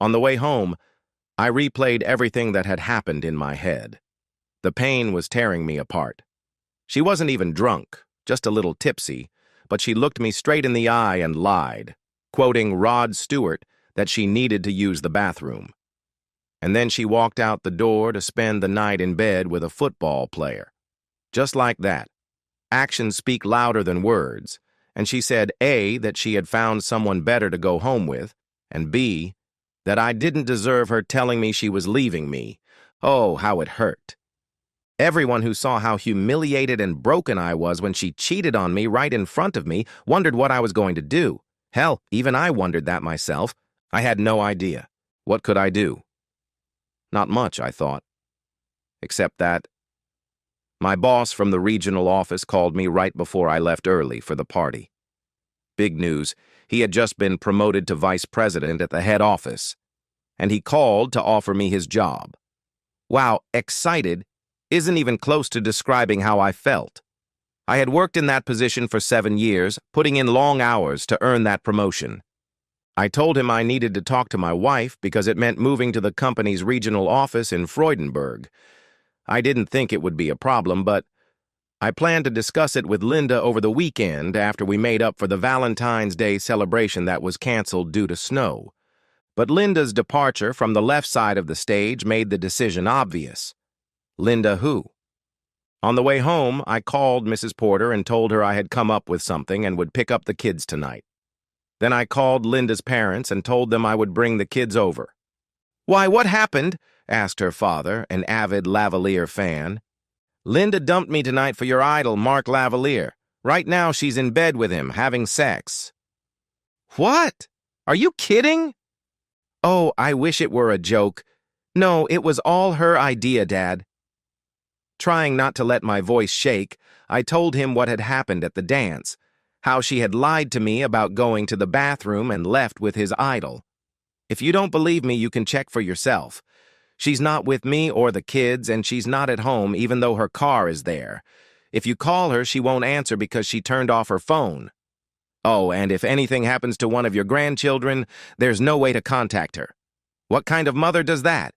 On the way home, I replayed everything that had happened in my head. The pain was tearing me apart. She wasn't even drunk, just a little tipsy, but she looked me straight in the eye and lied, quoting Rod Stewart that she needed to use the bathroom. And then she walked out the door to spend the night in bed with a football player. Just like that. Actions speak louder than words, and she said A, that she had found someone better to go home with, and B, that I didn't deserve her telling me she was leaving me. Oh, how it hurt. Everyone who saw how humiliated and broken I was when she cheated on me right in front of me wondered what I was going to do. Hell, even I wondered that myself. I had no idea. What could I do? Not much, I thought. Except that my boss from the regional office called me right before I left early for the party. Big news. He had just been promoted to vice president at the head office, and he called to offer me his job. Wow, excited isn't even close to describing how I felt. I had worked in that position for 7 years, putting in long hours to earn that promotion. I told him I needed to talk to my wife because it meant moving to the company's regional office in Freudenberg. I didn't think it would be a problem, but I planned to discuss it with Linda over the weekend after we made up for the Valentine's Day celebration that was canceled due to snow. But Linda's departure from the left side of the stage made the decision obvious. Linda who? On the way home, I called Mrs. Porter and told her I had come up with something and would pick up the kids tonight. Then I called Linda's parents and told them I would bring the kids over. "Why, what happened?" asked her father, an avid Lavalier fan. "Linda dumped me tonight for your idol, Mark Lavalier. Right now she's in bed with him, having sex." "What? Are you kidding?" "Oh, I wish it were a joke. No, it was all her idea, Dad." Trying not to let my voice shake, I told him what had happened at the dance, how she had lied to me about going to the bathroom and left with his idol. If you don't believe me, you can check for yourself. She's not with me or the kids, and she's not at home even though her car is there. If you call her, she won't answer because she turned off her phone. Oh, and if anything happens to one of your grandchildren, there's no way to contact her. What kind of mother does that?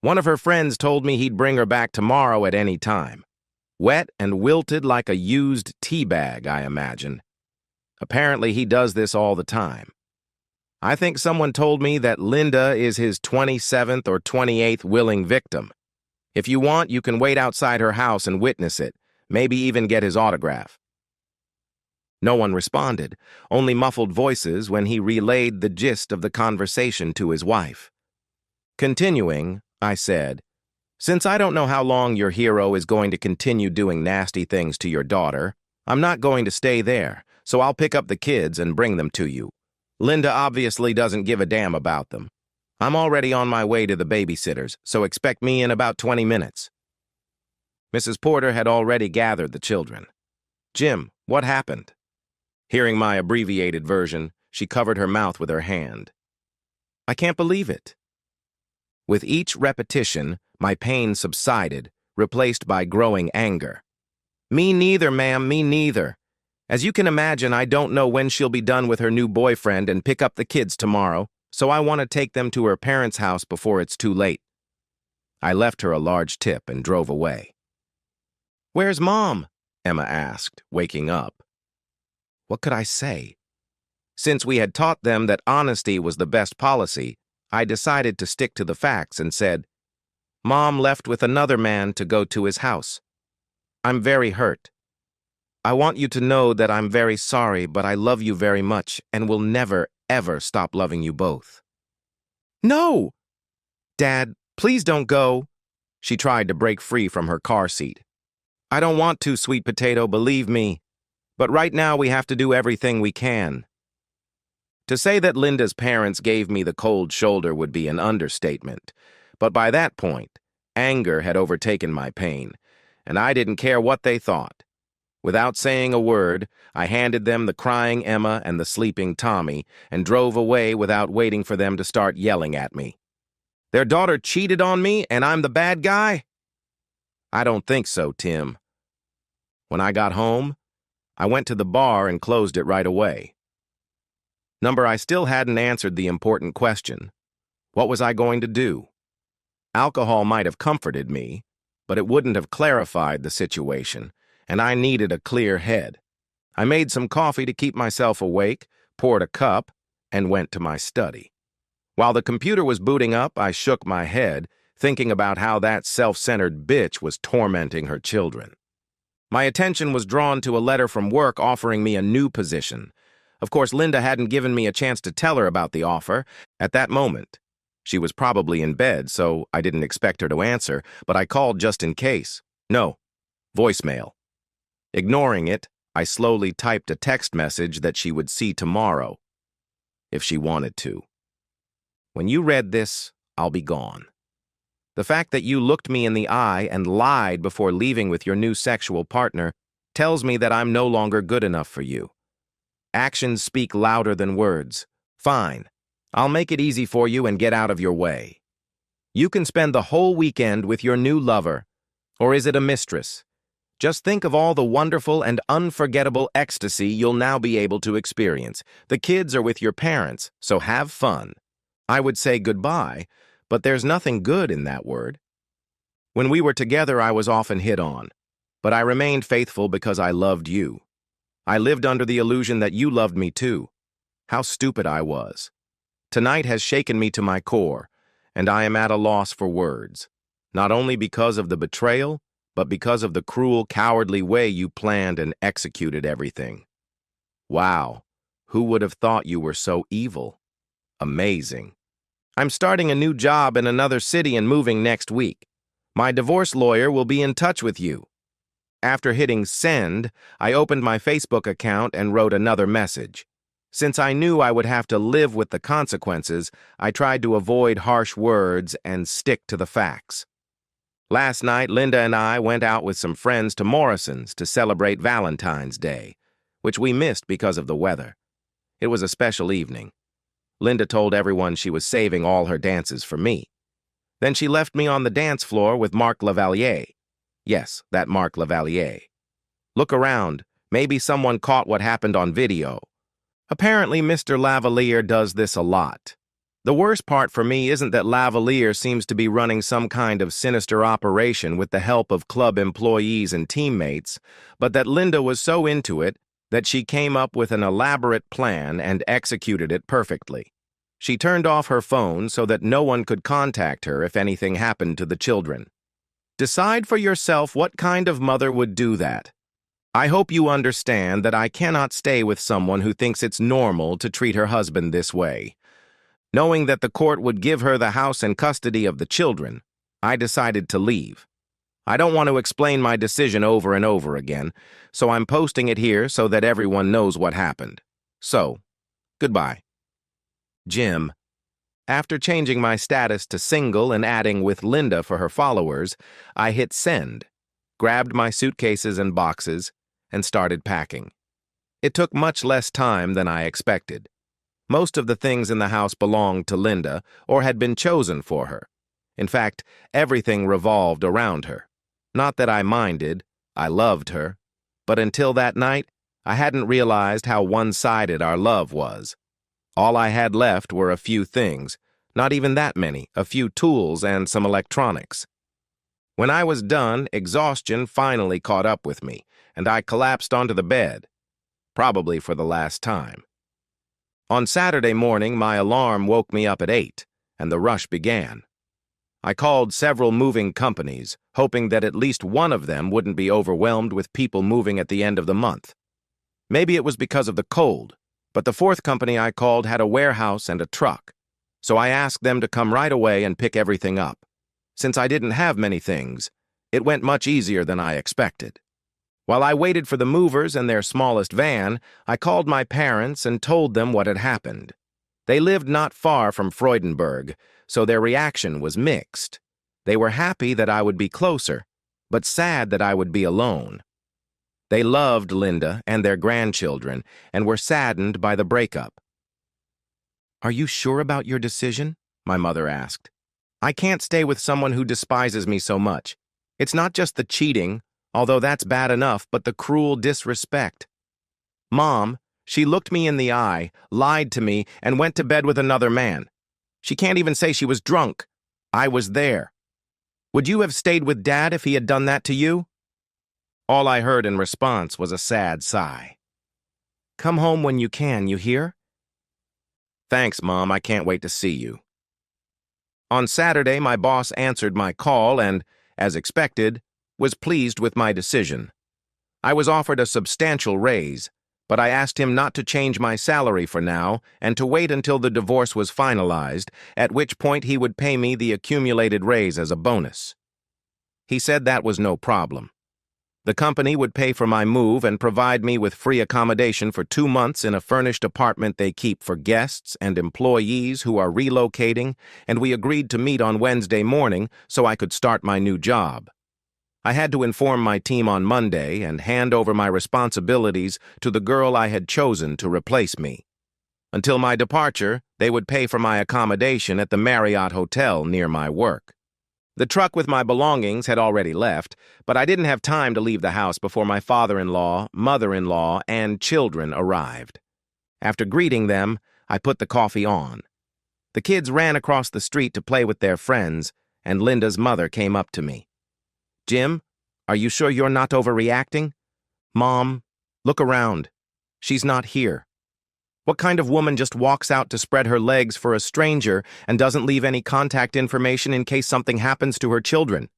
One of her friends told me he'd bring her back tomorrow at any time. Wet and wilted like a used tea bag, I imagine. Apparently he does this all the time. I think someone told me that Linda is his 27th or 28th willing victim. If you want, you can wait outside her house and witness it, maybe even get his autograph. No one responded, only muffled voices when he relayed the gist of the conversation to his wife. Continuing, I said, "Since I don't know how long your hero is going to continue doing nasty things to your daughter, I'm not going to stay there, so I'll pick up the kids and bring them to you. Linda obviously doesn't give a damn about them. I'm already on my way to the babysitter's, so expect me in about 20 minutes. Mrs. Porter had already gathered the children. "Jim, what happened?" Hearing my abbreviated version, she covered her mouth with her hand. "I can't believe it." With each repetition, my pain subsided, replaced by growing anger. "Me neither, ma'am, me neither. As you can imagine, I don't know when she'll be done with her new boyfriend and pick up the kids tomorrow, so I want to take them to her parents' house before it's too late." I left her a large tip and drove away. "Where's Mom?" Emma asked, waking up. What could I say? Since we had taught them that honesty was the best policy, I decided to stick to the facts and said, "Mom left with another man to go to his house. I'm very hurt. I want you to know that I'm very sorry, but I love you very much and will never, ever stop loving you both." "No!" "Dad, please don't go." She tried to break free from her car seat. "I don't want to, sweet potato, believe me. But right now we have to do everything we can." To say that Linda's parents gave me the cold shoulder would be an understatement, but by that point, anger had overtaken my pain, and I didn't care what they thought. Without saying a word, I handed them the crying Emma and the sleeping Tommy and drove away without waiting for them to start yelling at me. Their daughter cheated on me and I'm the bad guy? I don't think so, Tim. When I got home, I went to the bar and closed it right away. I still hadn't answered the important question. What was I going to do? Alcohol might have comforted me, but it wouldn't have clarified the situation, and I needed a clear head. I made some coffee to keep myself awake, poured a cup, and went to my study. While the computer was booting up, I shook my head, thinking about how that self-centered bitch was tormenting her children. My attention was drawn to a letter from work offering me a new position. Of course, Linda hadn't given me a chance to tell her about the offer at that moment. She was probably in bed, so I didn't expect her to answer, but I called just in case. No, voicemail. Ignoring it, I slowly typed a text message that she would see tomorrow, if she wanted to. When you read this, I'll be gone. The fact that you looked me in the eye and lied before leaving with your new sexual partner tells me that I'm no longer good enough for you. Actions speak louder than words. Fine. I'll make it easy for you and get out of your way. You can spend the whole weekend with your new lover, or is it a mistress? Just think of all the wonderful and unforgettable ecstasy you'll now be able to experience. The kids are with your parents, so have fun. I would say goodbye, but there's nothing good in that word. When we were together, I was often hit on, but I remained faithful because I loved you. I lived under the illusion that you loved me too. How stupid I was. Tonight has shaken me to my core, and I am at a loss for words, not only because of the betrayal, but because of the cruel, cowardly way you planned and executed everything. Wow, who would have thought you were so evil? Amazing. I'm starting a new job in another city and moving next week. My divorce lawyer will be in touch with you. After hitting send, I opened my Facebook account and wrote another message. Since I knew I would have to live with the consequences, I tried to avoid harsh words and stick to the facts. Last night, Linda and I went out with some friends to Morrison's to celebrate Valentine's Day, which we missed because of the weather. It was a special evening. Linda told everyone she was saving all her dances for me. Then she left me on the dance floor with Marc Lavalier. Yes, that Marc Lavalier. Look around. Maybe someone caught what happened on video. Apparently, Mr. Lavalier does this a lot. The worst part for me isn't that Lavalier seems to be running some kind of sinister operation with the help of club employees and teammates, but that Linda was so into it that she came up with an elaborate plan and executed it perfectly. She turned off her phone so that no one could contact her if anything happened to the children. Decide for yourself what kind of mother would do that. I hope you understand that I cannot stay with someone who thinks it's normal to treat her husband this way. Knowing that the court would give her the house and custody of the children, I decided to leave. I don't want to explain my decision over and over again, so I'm posting it here so that everyone knows what happened. So, goodbye. Jim. After changing my status to single and adding with Linda for her followers, I hit send, grabbed my suitcases and boxes, and started packing. It took much less time than I expected. Most of the things in the house belonged to Linda or had been chosen for her. In fact, everything revolved around her. Not that I minded, I loved her, but until that night, I hadn't realized how one-sided our love was. All I had left were a few things, not even that many, a few tools and some electronics. When I was done, exhaustion finally caught up with me, and I collapsed onto the bed, probably for the last time. On Saturday morning, my alarm woke me up at 8, and the rush began. I called several moving companies, hoping that at least one of them wouldn't be overwhelmed with people moving at the end of the month. Maybe it was because of the cold, but the fourth company I called had a warehouse and a truck, so I asked them to come right away and pick everything up. Since I didn't have many things, it went much easier than I expected. While I waited for the movers and their smallest van, I called my parents and told them what had happened. They lived not far from Freudenberg, so their reaction was mixed. They were happy that I would be closer, but sad that I would be alone. They loved Linda and their grandchildren and were saddened by the breakup. "Are you sure about your decision?" my mother asked. "I can't stay with someone who despises me so much. It's not just the cheating, although that's bad enough, but the cruel disrespect. Mom, she looked me in the eye, lied to me, and went to bed with another man. She can't even say she was drunk. I was there. Would you have stayed with Dad if he had done that to you? All I heard in response was a sad sigh. Come home when you can, you hear? Thanks, Mom. I can't wait to see you. On Saturday, my boss answered my call and, as expected, was pleased with my decision. I was offered a substantial raise, but I asked him not to change my salary for now and to wait until the divorce was finalized, at which point he would pay me the accumulated raise as a bonus. He said that was no problem. The company would pay for my move and provide me with free accommodation for 2 months in a furnished apartment they keep for guests and employees who are relocating, and we agreed to meet on Wednesday morning so I could start my new job. I had to inform my team on Monday and hand over my responsibilities to the girl I had chosen to replace me. Until my departure, they would pay for my accommodation at the Marriott Hotel near my work. The truck with my belongings had already left, but I didn't have time to leave the house before my father-in-law, mother-in-law, and children arrived. After greeting them, I put the coffee on. The kids ran across the street to play with their friends, and Linda's mother came up to me. Jim, are you sure you're not overreacting? Mom, look around. She's not here. What kind of woman just walks out to spread her legs for a stranger and doesn't leave any contact information in case something happens to her children?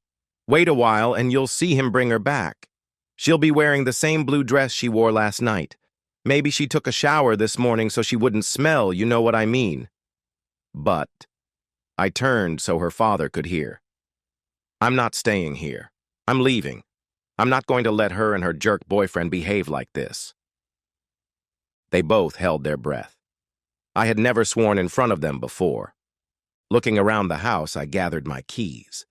Wait a while and you'll see him bring her back. She'll be wearing the same blue dress she wore last night. Maybe she took a shower this morning so she wouldn't smell, you know what I mean. But I turned so her father could hear. I'm not staying here. I'm leaving. I'm not going to let her and her jerk boyfriend behave like this. They both held their breath. I had never sworn in front of them before. Looking around the house, I gathered my keys.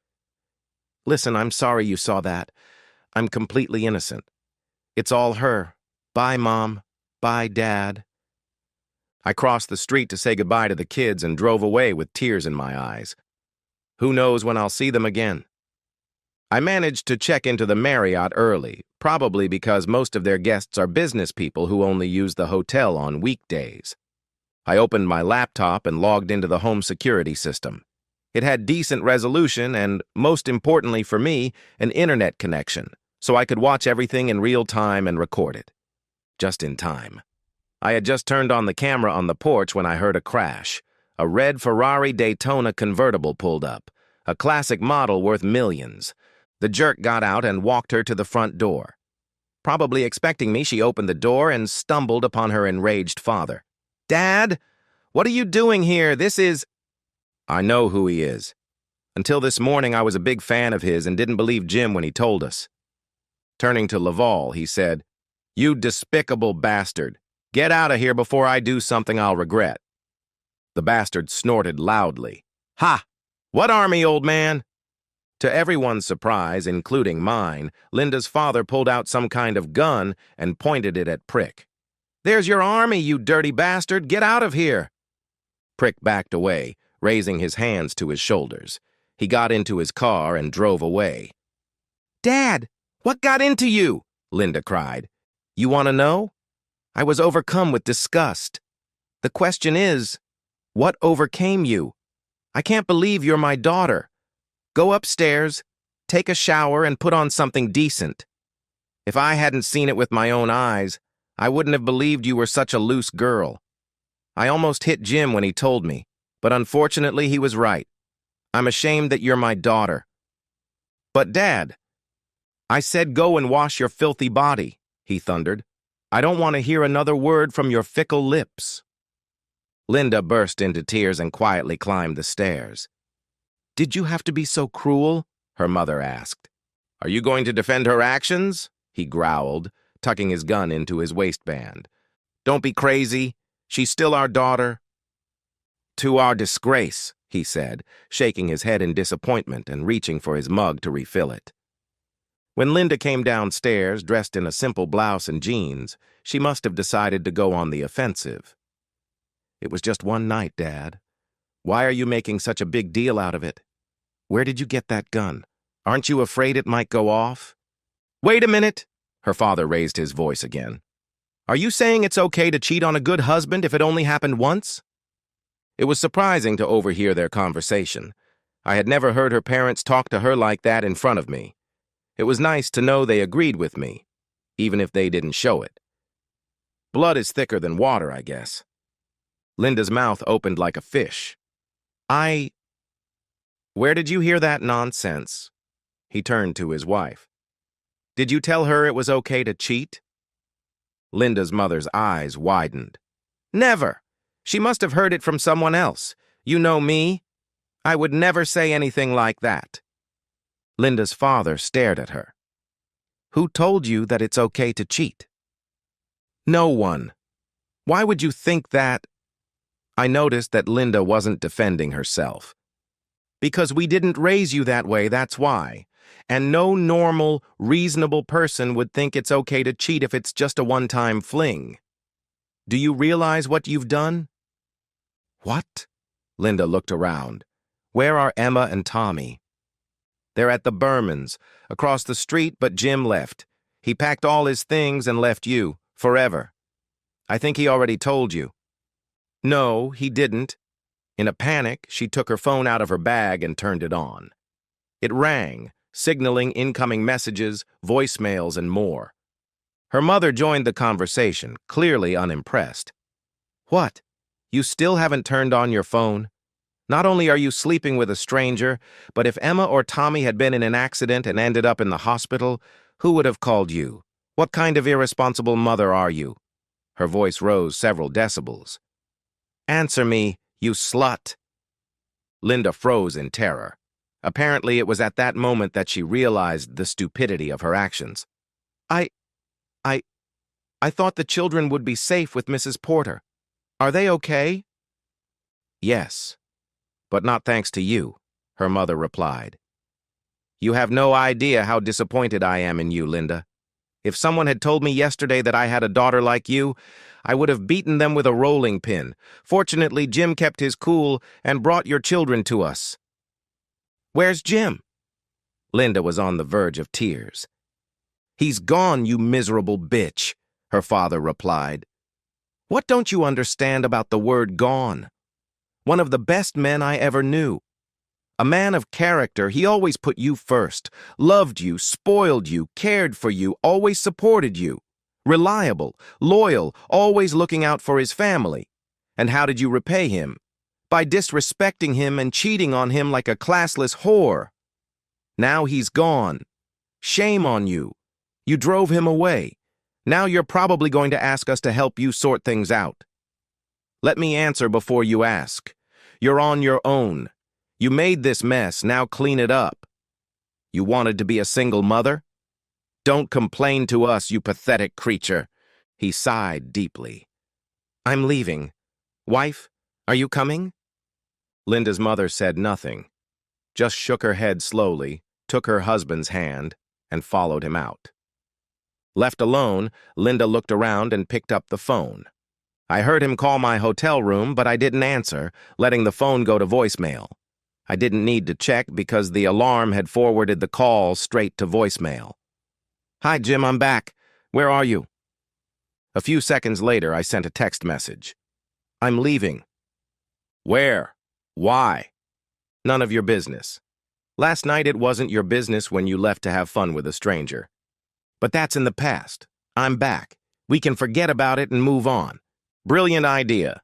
Listen, I'm sorry you saw that. I'm completely innocent. It's all her. Bye, Mom. Bye, Dad. I crossed the street to say goodbye to the kids and drove away with tears in my eyes. Who knows when I'll see them again? I managed to check into the Marriott early, probably because most of their guests are business people who only use the hotel on weekdays. I opened my laptop and logged into the home security system. It had decent resolution and, most importantly for me, an internet connection, so I could watch everything in real time and record it. Just in time. I had just turned on the camera on the porch when I heard a crash. A red Ferrari Daytona convertible pulled up, a classic model worth millions. The jerk got out and walked her to the front door. Probably expecting me, she opened the door and stumbled upon her enraged father. Dad, what are you doing here? This is... I know who he is. Until this morning, I was a big fan of his and didn't believe Jim when he told us. Turning to Laval, he said, You despicable bastard. Get out of here before I do something I'll regret. The bastard snorted loudly. Ha! What army, old man? To everyone's surprise, including mine, Linda's father pulled out some kind of gun and pointed it at Prick. There's your army, you dirty bastard! Get out of here! Prick backed away, raising his hands to his shoulders. He got into his car and drove away. Dad, what got into you? Linda cried. You want to know? I was overcome with disgust. The question is, what overcame you? I can't believe you're my daughter. Go upstairs, take a shower, and put on something decent. If I hadn't seen it with my own eyes, I wouldn't have believed you were such a loose girl. I almost hit Jim when he told me, but unfortunately he was right. I'm ashamed that you're my daughter. But Dad, I said go and wash your filthy body, he thundered. I don't want to hear another word from your fickle lips. Linda burst into tears and quietly climbed the stairs. Did you have to be so cruel? Her mother asked. Are you going to defend her actions? He growled, tucking his gun into his waistband. Don't be crazy. She's still our daughter. To our disgrace, he said, shaking his head in disappointment and reaching for his mug to refill it. When Linda came downstairs, dressed in a simple blouse and jeans, she must have decided to go on the offensive. It was just one night, Dad. Why are you making such a big deal out of it? Where did you get that gun? Aren't you afraid it might go off? Wait a minute! Her father raised his voice again. Are you saying it's okay to cheat on a good husband if it only happened once? It was surprising to overhear their conversation. I had never heard her parents talk to her like that in front of me. It was nice to know they agreed with me, even if they didn't show it. Blood is thicker than water, I guess. Linda's mouth opened like a fish. Where did you hear that nonsense? He turned to his wife. Did you tell her it was okay to cheat? Linda's mother's eyes widened. Never. She must have heard it from someone else. You know me. I would never say anything like that. Linda's father stared at her. Who told you that it's okay to cheat? No one. Why would you think that? I noticed that Linda wasn't defending herself. Because we didn't raise you that way, that's why. And no normal, reasonable person would think it's okay to cheat if it's just a one-time fling. Do you realize what you've done? What? Linda looked around. Where are Emma and Tommy? They're at the Bermans, across the street, but Jim left. He packed all his things and left you, forever. I think he already told you. No, he didn't. In a panic, she took her phone out of her bag and turned it on. It rang, signaling incoming messages, voicemails, and more. Her mother joined the conversation, clearly unimpressed. What? You still haven't turned on your phone? Not only are you sleeping with a stranger, but if Emma or Tommy had been in an accident and ended up in the hospital, who would have called you? What kind of irresponsible mother are you? Her voice rose several decibels. Answer me, you slut. Linda froze in terror. Apparently, it was at that moment that she realized the stupidity of her actions. I thought the children would be safe with Mrs. Porter. Are they okay? Yes, but not thanks to you, her mother replied. You have no idea how disappointed I am in you, Linda. If someone had told me yesterday that I had a daughter like you, I would have beaten them with a rolling pin. Fortunately, Jim kept his cool and brought your children to us. Where's Jim? Linda was on the verge of tears. He's gone, you miserable bitch, her father replied. What don't you understand about the word gone? One of the best men I ever knew. A man of character, he always put you first, loved you, spoiled you, cared for you, always supported you. Reliable, loyal, always looking out for his family. And how did you repay him? By disrespecting him and cheating on him like a classless whore. Now he's gone. Shame on you. You drove him away. Now you're probably going to ask us to help you sort things out. Let me answer before you ask. You're on your own. You made this mess, now clean it up. You wanted to be a single mother? Don't complain to us, you pathetic creature. He sighed deeply. I'm leaving. Wife, are you coming? Linda's mother said nothing, just shook her head slowly, took her husband's hand, and followed him out. Left alone, Linda looked around and picked up the phone. I heard him call my hotel room, but I didn't answer, letting the phone go to voicemail. I didn't need to check because the alarm had forwarded the call straight to voicemail. Hi, Jim, I'm back. Where are you? A few seconds later, I sent a text message. I'm leaving. Where? Why? None of your business. Last night it wasn't your business when you left to have fun with a stranger. But that's in the past. I'm back. We can forget about it and move on. Brilliant idea.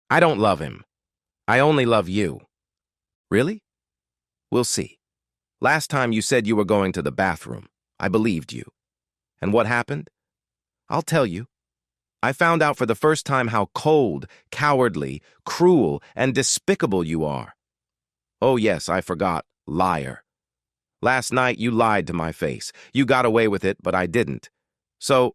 I don't love him. I only love you. Really? We'll see. Last time you said you were going to the bathroom. I believed you. And what happened? I'll tell you. I found out for the first time how cold, cowardly, cruel, and despicable you are. Oh yes, I forgot. Liar. Last night you lied to my face. You got away with it, but I didn't. So,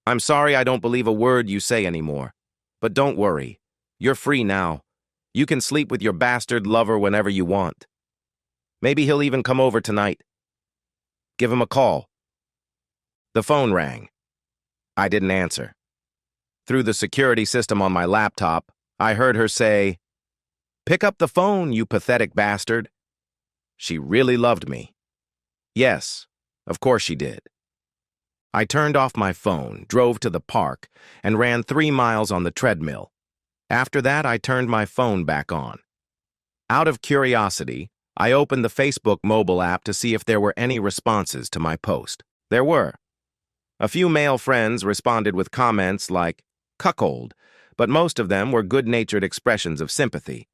I'm sorry I don't believe a word you say anymore. But don't worry. You're free now. You can sleep with your bastard lover whenever you want. Maybe he'll even come over tonight. Give him a call. The phone rang. I didn't answer. Through the security system on my laptop, I heard her say, "Pick up the phone, you pathetic bastard." She really loved me. Yes, of course she did. I turned off my phone, drove to the park, and ran 3 miles on the treadmill. After that, I turned my phone back on. Out of curiosity, I opened the Facebook mobile app to see if there were any responses to my post. There were. A few male friends responded with comments like, "cuckold," but most of them were good-natured expressions of sympathy.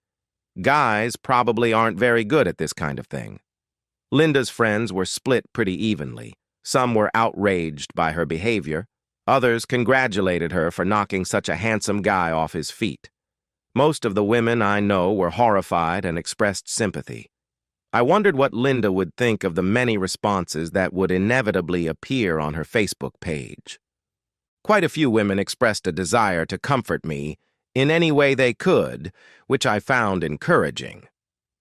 Guys probably aren't very good at this kind of thing. Linda's friends were split pretty evenly. Some were outraged by her behavior. Others congratulated her for knocking such a handsome guy off his feet. Most of the women I know were horrified and expressed sympathy. I wondered what Linda would think of the many responses that would inevitably appear on her Facebook page. Quite a few women expressed a desire to comfort me in any way they could, which I found encouraging.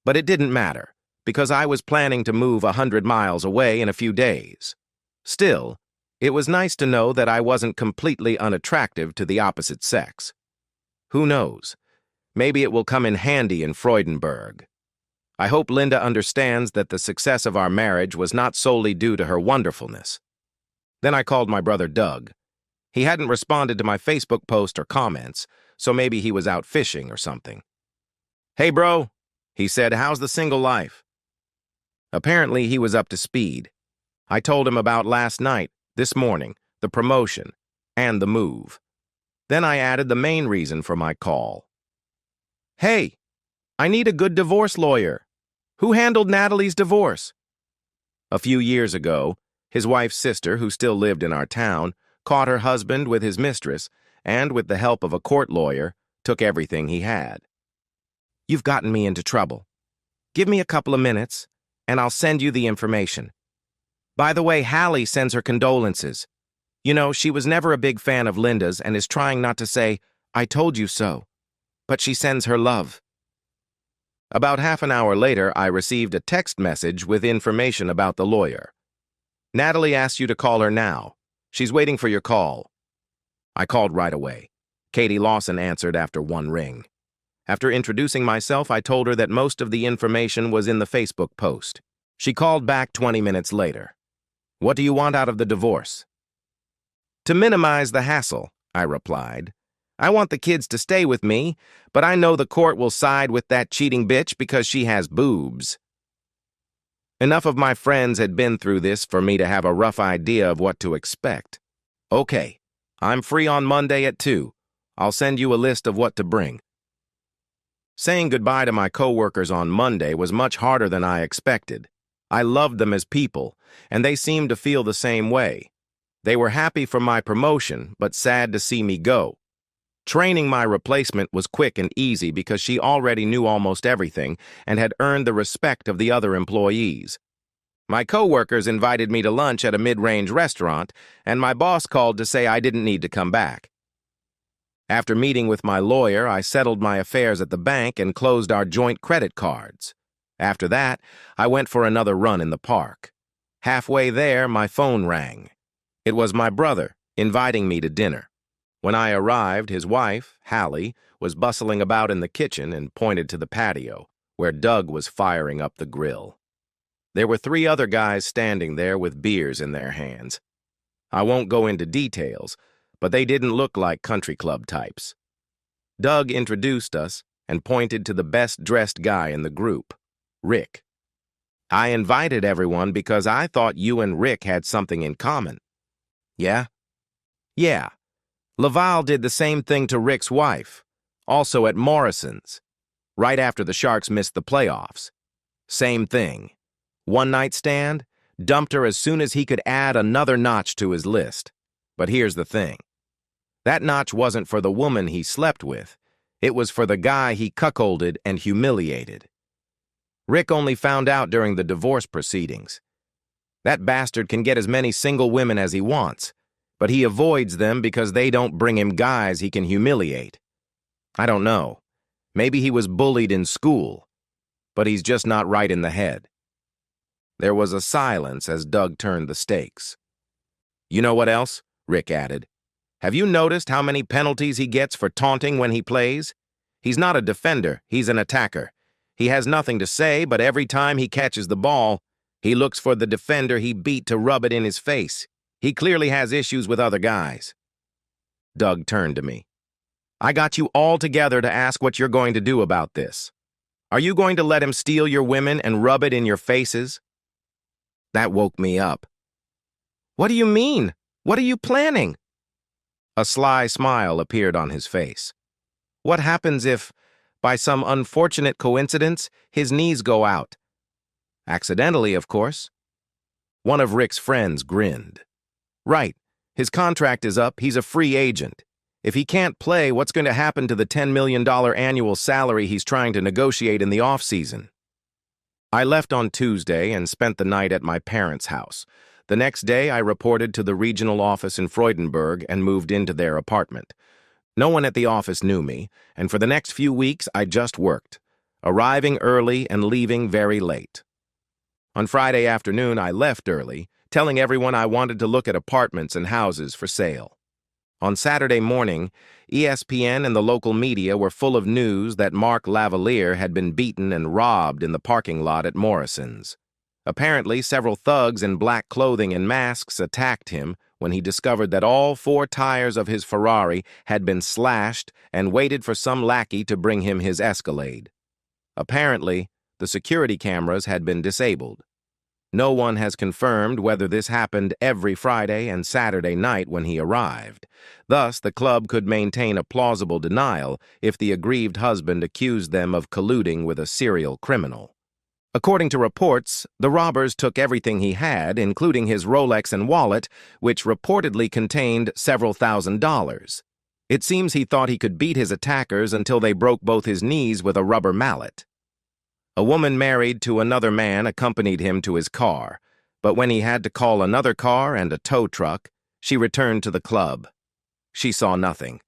But it didn't matter, because I was planning to move 100 miles away in a few days. Still, it was nice to know that I wasn't completely unattractive to the opposite sex. Who knows? Maybe it will come in handy in Freudenberg. I hope Linda understands that the success of our marriage was not solely due to her wonderfulness. Then I called my brother Doug. He hadn't responded to my Facebook post or comments, so maybe he was out fishing or something. "Hey, bro," he said, "how's the single life?" Apparently, he was up to speed. I told him about last night, this morning, the promotion, and the move. Then I added the main reason for my call. "Hey, I need a good divorce lawyer. Who handled Natalie's divorce?" A few years ago, his wife's sister, who still lived in our town, caught her husband with his mistress, and with the help of a court lawyer, took everything he had. "You've gotten me into trouble. Give me a couple of minutes, and I'll send you the information. By the way, Hallie sends her condolences. You know, she was never a big fan of Linda's and is trying not to say, 'I told you so,' but she sends her love." About half an hour later, I received a text message with information about the lawyer. "Natalie asked you to call her now. She's waiting for your call." I called right away. Katie Lawson answered after one ring. After introducing myself, I told her that most of the information was in the Facebook post. She called back 20 minutes later. "What do you want out of the divorce?" "To minimize the hassle," I replied. "I want the kids to stay with me, but I know the court will side with that cheating bitch because she has boobs." Enough of my friends had been through this for me to have a rough idea of what to expect. "Okay, I'm free on Monday at 2. I'll send you a list of what to bring." Saying goodbye to my coworkers on Monday was much harder than I expected. I loved them as people, and they seemed to feel the same way. They were happy for my promotion, but sad to see me go. Training my replacement was quick and easy because she already knew almost everything and had earned the respect of the other employees. My coworkers invited me to lunch at a mid-range restaurant, and my boss called to say I didn't need to come back. After meeting with my lawyer, I settled my affairs at the bank and closed our joint credit cards. After that, I went for another run in the park. Halfway there, my phone rang. It was my brother, inviting me to dinner. When I arrived, his wife, Hallie, was bustling about in the kitchen and pointed to the patio, where Doug was firing up the grill. There were 3 other guys standing there with beers in their hands. I won't go into details, but they didn't look like country club types. Doug introduced us and pointed to the best-dressed guy in the group, Rick. "I invited everyone because I thought you and Rick had something in common." "Yeah?" "Yeah. Laval did the same thing to Rick's wife, also at Morrison's, right after the Sharks missed the playoffs. Same thing. One-night stand, dumped her as soon as he could add another notch to his list. But here's the thing. That notch wasn't for the woman he slept with. It was for the guy he cuckolded and humiliated. Rick only found out during the divorce proceedings. That bastard can get as many single women as he wants, but he avoids them because they don't bring him guys he can humiliate. I don't know. Maybe he was bullied in school, but he's just not right in the head." There was a silence as Doug turned the stakes. "You know what else?" Rick added. "Have you noticed how many penalties he gets for taunting when he plays? He's not a defender, he's an attacker. He has nothing to say, but every time he catches the ball, he looks for the defender he beat to rub it in his face. He clearly has issues with other guys." Doug turned to me. I got you all together to ask what you're going to do about this. Are you going to let him steal your women and rub it in your faces?" That woke me up. "What do you mean? What are you planning?" A sly smile appeared on his face. "What happens if, by some unfortunate coincidence, his knees go out? Accidentally, of course." One of Rick's friends grinned. "Right. His contract is up. He's a free agent. If he can't play, what's going to happen to the $10 million annual salary he's trying to negotiate in the off-season?" I left on Tuesday and spent the night at my parents' house. The next day, I reported to the regional office in Freudenberg and moved into their apartment. No one at the office knew me, and for the next few weeks, I just worked, arriving early and leaving very late. On Friday afternoon, I left early, telling everyone I wanted to look at apartments and houses for sale. On Saturday morning, ESPN and the local media were full of news that Mark Lavalier had been beaten and robbed in the parking lot at Morrison's. Apparently, several thugs in black clothing and masks attacked him when he discovered that all 4 tires of his Ferrari had been slashed and waited for some lackey to bring him his Escalade. Apparently, the security cameras had been disabled. No one has confirmed whether this happened every Friday and Saturday night when he arrived. Thus, the club could maintain a plausible denial if the aggrieved husband accused them of colluding with a serial criminal. According to reports, the robbers took everything he had, including his Rolex and wallet, which reportedly contained several $1,000s. It seems he thought he could beat his attackers until they broke both his knees with a rubber mallet. A woman married to another man accompanied him to his car, but when he had to call another car and a tow truck, she returned to the club. She saw nothing.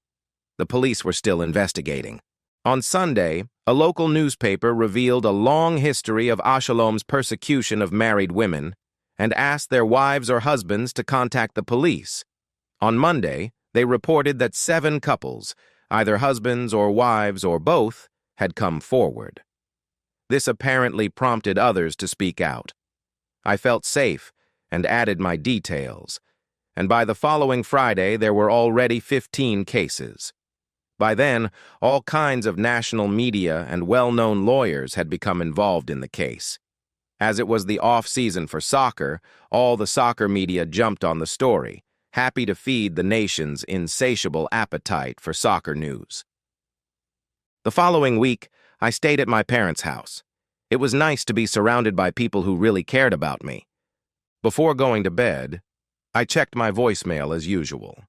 The police were still investigating. On Sunday, a local newspaper revealed a long history of Ashalom's persecution of married women and asked their wives or husbands to contact the police. On Monday, they reported that 7 couples, either husbands or wives or both, had come forward. This apparently prompted others to speak out. I felt safe and added my details, and by the following Friday there were already 15 cases. By then, all kinds of national media and well-known lawyers had become involved in the case. As it was the off-season for soccer, all the soccer media jumped on the story, happy to feed the nation's insatiable appetite for soccer news. The following week, I stayed at my parents' house. It was nice to be surrounded by people who really cared about me. Before going to bed, I checked my voicemail as usual.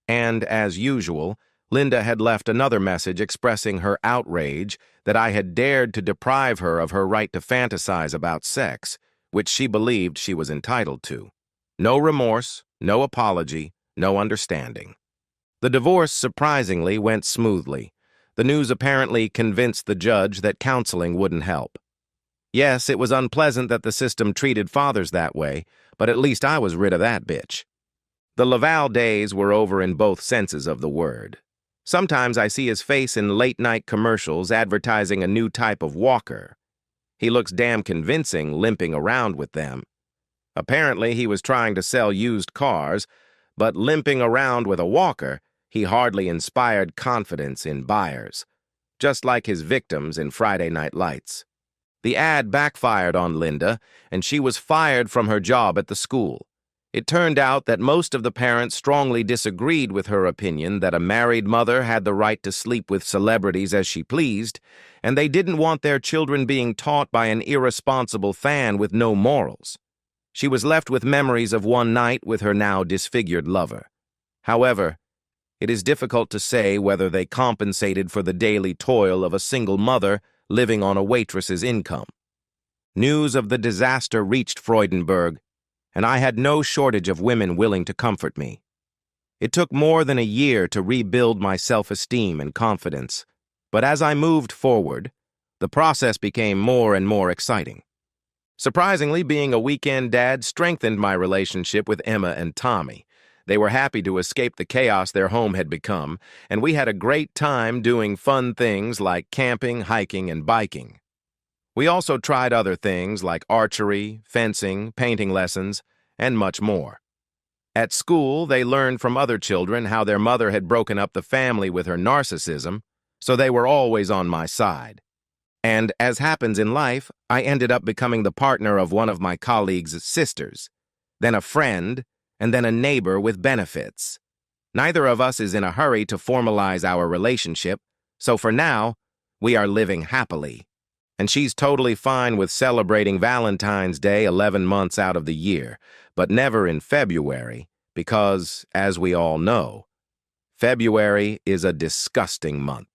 And, as usual, Linda had left another message expressing her outrage that I had dared to deprive her of her right to fantasize about sex, which she believed she was entitled to. No remorse, no apology, no understanding. The divorce, surprisingly, went smoothly. The news apparently convinced the judge that counseling wouldn't help. Yes, it was unpleasant that the system treated fathers that way, but at least I was rid of that bitch. The Laval days were over in both senses of the word. Sometimes I see his face in late-night commercials advertising a new type of walker. He looks damn convincing limping around with them. Apparently, he was trying to sell used cars, but limping around with a walker, he hardly inspired confidence in buyers, just like his victims in Friday Night Lights. The ad backfired on Linda, and she was fired from her job at the school. It turned out that most of the parents strongly disagreed with her opinion that a married mother had the right to sleep with celebrities as she pleased, and they didn't want their children being taught by an irresponsible fan with no morals. She was left with memories of one night with her now disfigured lover. However, it is difficult to say whether they compensated for the daily toil of a single mother living on a waitress's income. News of the disaster reached Freudenberg, and I had no shortage of women willing to comfort me. It took more than a year to rebuild my self-esteem and confidence, but as I moved forward, the process became more and more exciting. Surprisingly, being a weekend dad strengthened my relationship with Emma and Tommy. They were happy to escape the chaos their home had become, and we had a great time doing fun things like camping, hiking, and biking. We also tried other things like archery, fencing, painting lessons, and much more. At school, they learned from other children how their mother had broken up the family with her narcissism, so they were always on my side. And as happens in life, I ended up becoming the partner of one of my colleagues' sisters, then a friend, and then a neighbor with benefits. Neither of us is in a hurry to formalize our relationship, so for now, we are living happily. And she's totally fine with celebrating Valentine's Day 11 months out of the year, but never in February, because, as we all know, February is a disgusting month.